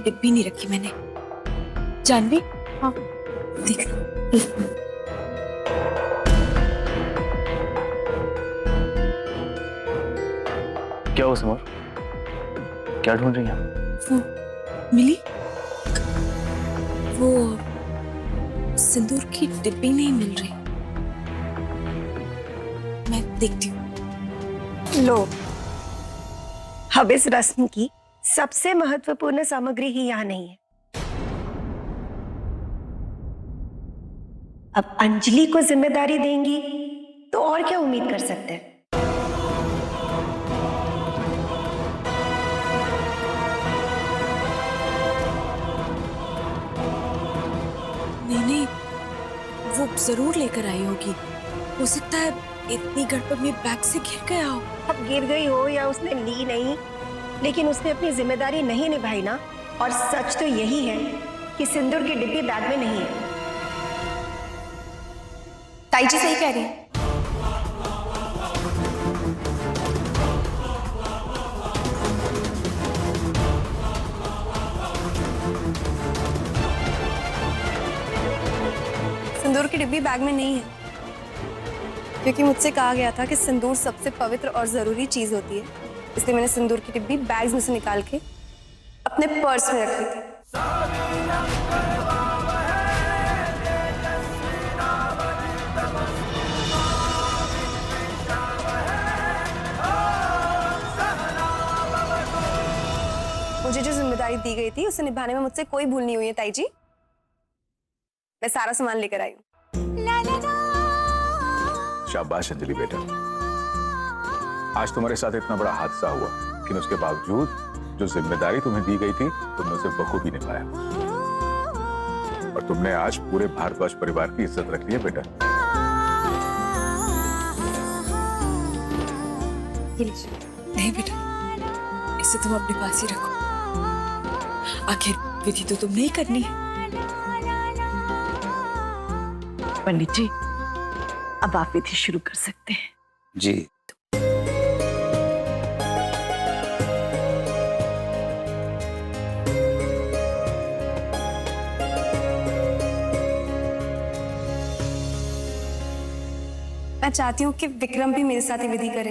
डिब्बी नहीं रखी मैंने। जानवी, हाँ देख लो। क्या हुआ समर? क्या ढूंढ रही हैं? वो मिली, वो सिंदूर की डिब्बी नहीं मिल रही। मैं देखती हूँ। लो, अब इस रस्म की सबसे महत्वपूर्ण सामग्री ही यहाँ नहीं है। अब अंजलि को जिम्मेदारी देंगी तो और क्या उम्मीद कर सकते हैं। नहीं, वो जरूर लेकर आई होगी। हो सकता है इतनी गड़बड़ में बैग से गिर गया हो। अब गिर गई हो या उसने ली नहीं, लेकिन उसने अपनी जिम्मेदारी नहीं निभाई ना। और सच तो यही है कि सिंदूर की डिब्बी बैग में नहीं है। ताई जी सही कह रही है। सिंदूर की डिब्बी बैग में नहीं है, क्योंकि मुझसे कहा गया था कि सिंदूर सबसे पवित्र और जरूरी चीज होती है। इसलिए मैंने सिंदूर की डिब्बी बैग्स में से निकाल के अपने पर्स में रखी थी। मुझे जो जिम्मेदारी दी गई थी उसे निभाने में मुझसे कोई भूल नहीं हुई है ताई जी। मैं सारा सामान लेकर आई हूँ। शाबाश अंजलि बेटा, आज तुम्हारे साथ इतना बड़ा हादसा हुआ, लेकिन उसके बावजूद जो जिम्मेदारी तुम्हें दी गई थी तुमने उसे बखूबी निभाया और तुमने आज पूरे भारद्वाज परिवार की इज्जत रख ली है बेटा। नहीं बेटा, इसे तुम अपने पास ही रखो। आखिर विधि तो तुमने ही करनी है। पंडित जी, अब आप विधि शुरू कर सकते हैं। जी। मैं चाहती हूँ कि विक्रम भी मेरे साथ ये विधि करे।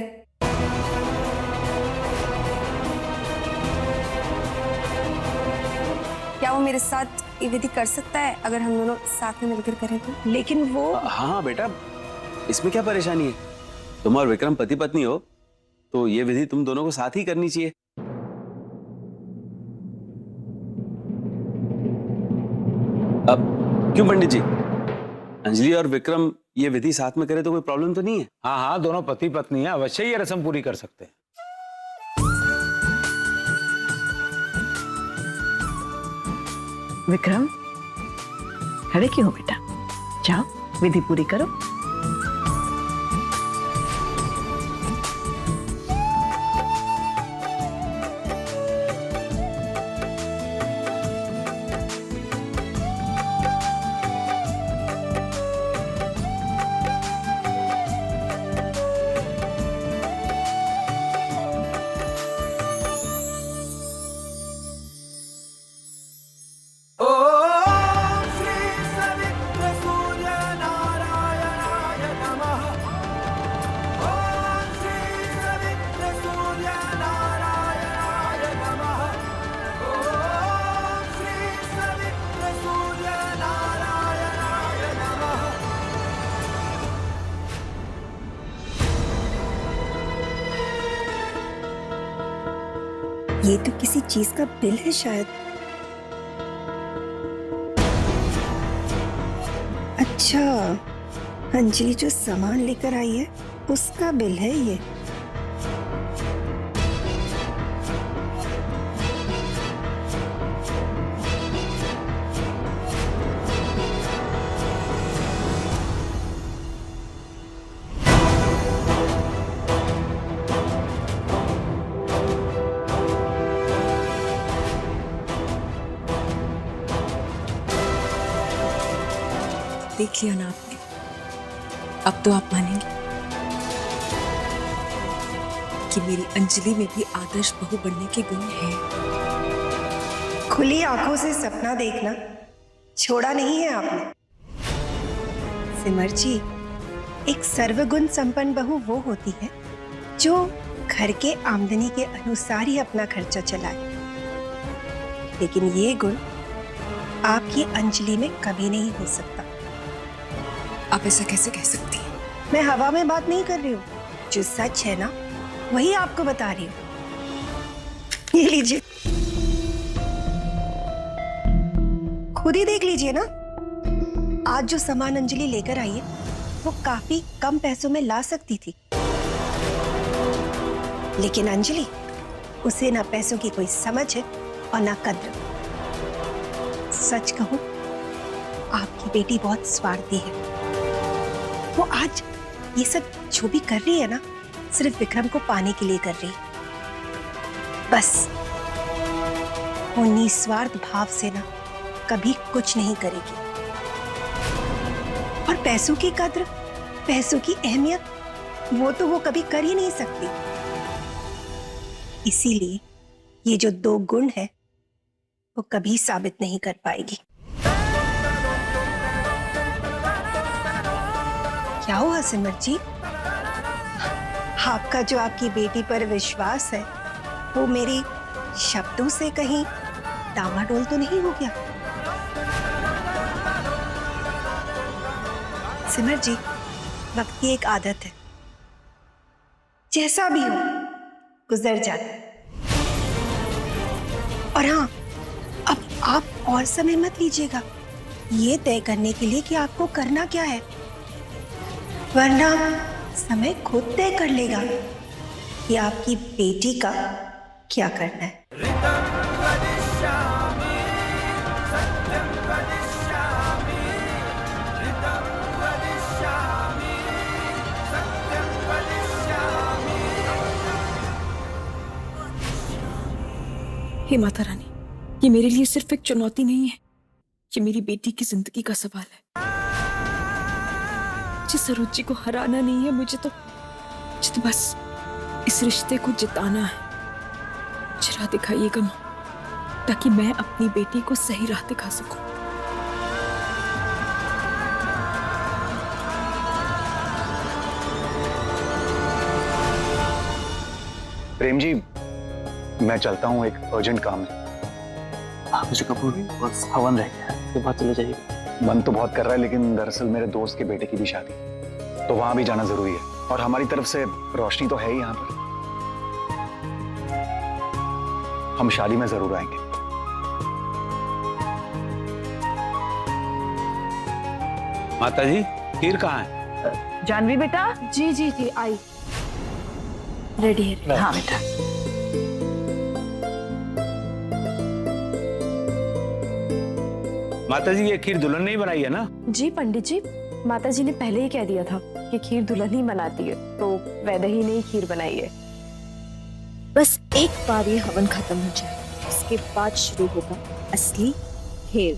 क्या वो मेरे साथ ये विधि कर सकता है अगर हम दोनों साथ में मिलकर करें तो? लेकिन वो हाँ बेटा, इसमें क्या परेशानी है? तुम और विक्रम पति पत्नी हो तो ये विधि तुम दोनों को साथ ही करनी चाहिए। अब क्यों पंडित जी, अंजलि और विक्रम ये विधि साथ में करे तो कोई प्रॉब्लम तो नहीं है? हाँ हाँ, दोनों पति पत्नी हैं, अवश्य ये रस्म पूरी कर सकते हैं। विक्रम, खड़े क्यों हो बेटा? जाओ विधि पूरी करो। ये तो किसी चीज का बिल है शायद। अच्छा, अंजलि जो सामान लेकर आई है उसका बिल है ये। देख लिया ना आपने, अब तो आप मानेंगे कि मेरी अंजलि में भी आदर्श बहू बनने के गुण हैं। खुली आंखों से सपना देखना छोड़ा नहीं है आपने। सिमर जी, एक सर्वगुण संपन्न बहू वो होती है जो घर के आमदनी के अनुसार ही अपना खर्चा चलाए, लेकिन ये गुण आपकी अंजलि में कभी नहीं हो सकता। आप ऐसा कैसे कह सकती हैं? मैं हवा में बात नहीं कर रही हूँ, जो सच है ना वही आपको बता रही हूँ। ये लीजिए, खुद ही देख लीजिए ना। आज जो सामान अंजलि लेकर आई है वो काफी कम पैसों में ला सकती थी, लेकिन अंजलि, उसे ना पैसों की कोई समझ है और ना कद्र। सच कहूं, आपकी बेटी बहुत स्वार्थी है। वो आज ये सब जो भी कर रही है ना, सिर्फ विक्रम को पाने के लिए कर रही है। बस वो निस्वार्थ भाव से ना कभी कुछ नहीं करेगी। और पैसों की कद्र, पैसों की अहमियत, वो तो वो कभी कर ही नहीं सकती। इसीलिए ये जो दो गुण है वो कभी साबित नहीं कर पाएगी। क्या हुआ सिमर जी? आपका जो आपकी बेटी पर विश्वास है वो मेरे शब्दों से कहीं डामाडोल तो नहीं हो गया? सिमर जी, वक्त की एक आदत है, जैसा भी हो गुजर जाता है। और हाँ, अब आप और समय मत लीजिएगा ये तय करने के लिए कि आपको करना क्या है, वरना समय खुद तय कर लेगा कि आपकी बेटी का क्या करना है। हे माता रानी, ये मेरे लिए सिर्फ एक चुनौती नहीं है, ये मेरी बेटी की जिंदगी का सवाल है। मुझे सरोज को हराना नहीं है, मुझे तो बस इस रिश्ते को जिताना है। मुझे राह दिखाइएगा मां, ताकि मैं अपनी बेटी को सही राह दिखा सकूं। प्रेम जी, मैं चलता हूँ, एक अर्जेंट काम है। मुझे कपूर, बस हवन रह गया, उसके बाद चले जाइए। मन तो बहुत कर रहा है, लेकिन दरअसल मेरे दोस्त के बेटे की भी शादी, तो वहां भी जाना जरूरी है। और हमारी तरफ से रोशनी तो है ही यहाँ पर। हम शादी में जरूर आएंगे। माता जी, खीर कहाँ है? जानवी बेटा। जी जी जी, आई। रेडी है। हाँ बेटा। माता जी, ये खीर दुल्हन ने ही बनाई है ना? जी पंडित जी, माता जी ने पहले ही कह दिया था कि खीर दुल्हन ही बनाती है, तो वैद्य ही ने ही खीर बनाई है। बस एक बार ये हवन खत्म हो जाए, उसके बाद शुरू होगा असली खेल।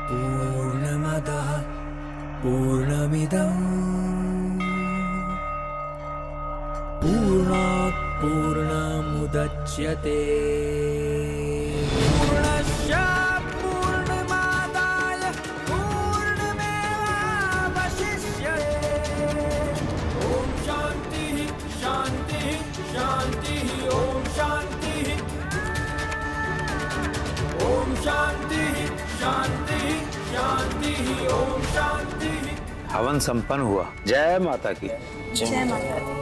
पूर्णमदः पूर्णमिदं पूर्णात् पूर्णमुदच्यते पूर्णस्य पूर्णमादाय पूर्णमेवावशिष्यते। ॐ शान्तिः शान्तिः शान्तिः, ॐ शान्तिः, ॐ शान्तिः शान्तिः शान्तिः, ॐ शान्तिः। हवन संपन्न हुआ। जय माता की। जय माता दी।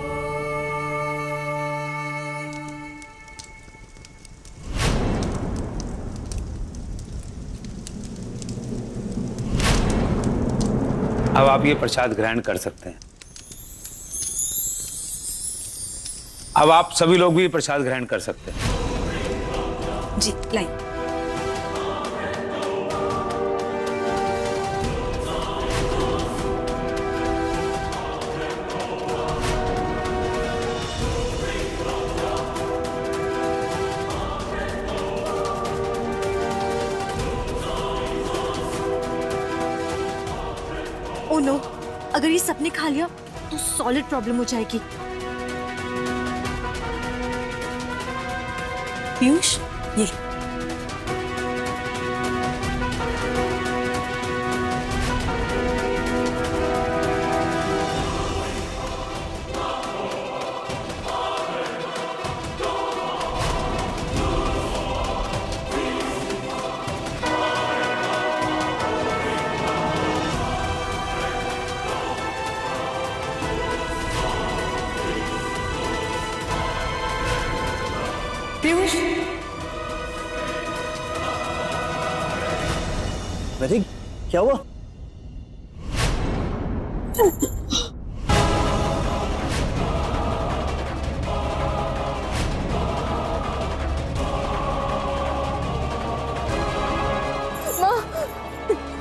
अब आप ये प्रसाद ग्रहण कर सकते हैं। अब आप सभी लोग भी प्रसाद ग्रहण कर सकते हैं। जी लाई। ओ नो, अगर ये सबने खा लिया तो सॉलिड प्रॉब्लम हो जाएगी। पीयूष, ये पीयूष। वैदिक, क्या हुआ?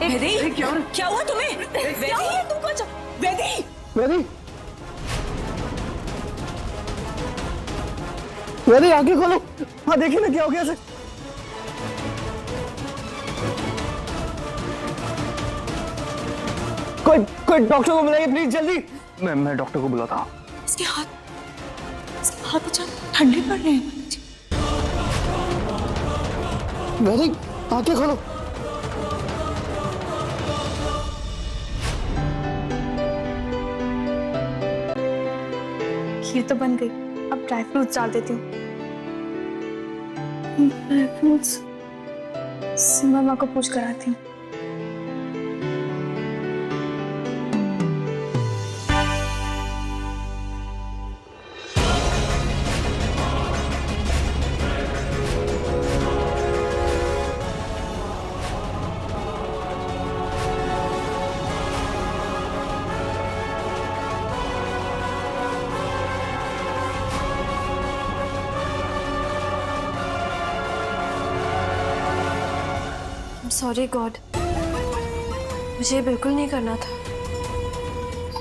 वैदेही, क्या हुआ तुम्हें? वैदेही, तुम कौन? वैदेही, वैदिक, वैदिक आंखें खोलो। हाँ देखिए ना क्या हो गया इसे। कोई डॉक्टर को बुलाइए प्लीज जल्दी। मैं डॉक्टर को बुलाता हूँ। इसके हाथ अचानक ठंडे पड़ रहे हैं। वैदिक आंखें खोलो। खीर तो बन गई, अब ड्राई फ्रूट्स डाल देती हूँ। ड्राई फ्रूट्स सीमा माँ को पूछ कर आती हूँ। सॉरी गॉड, मुझे बिल्कुल नहीं करना था।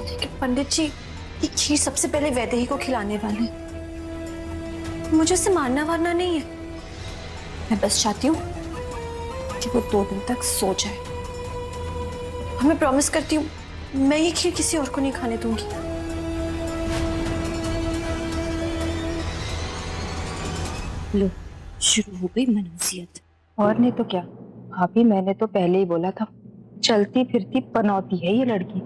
लेकिन पंडित जी ये खीर सबसे पहले वैदेही को खिलाने वाले हैं। मुझे उसे मारना वारना नहीं है, मैं बस चाहती हूँ कि वो 2 दिन तक सो जाए। और मैं प्रॉमिस करती हूँ मैं ये खीर किसी और को नहीं खाने दूंगी। लो, शुरू हो गई मनूसियत। और नहीं तो क्या भाभी, मैंने तो पहले ही बोला था, चलती फिरती पनौती है ये लड़की।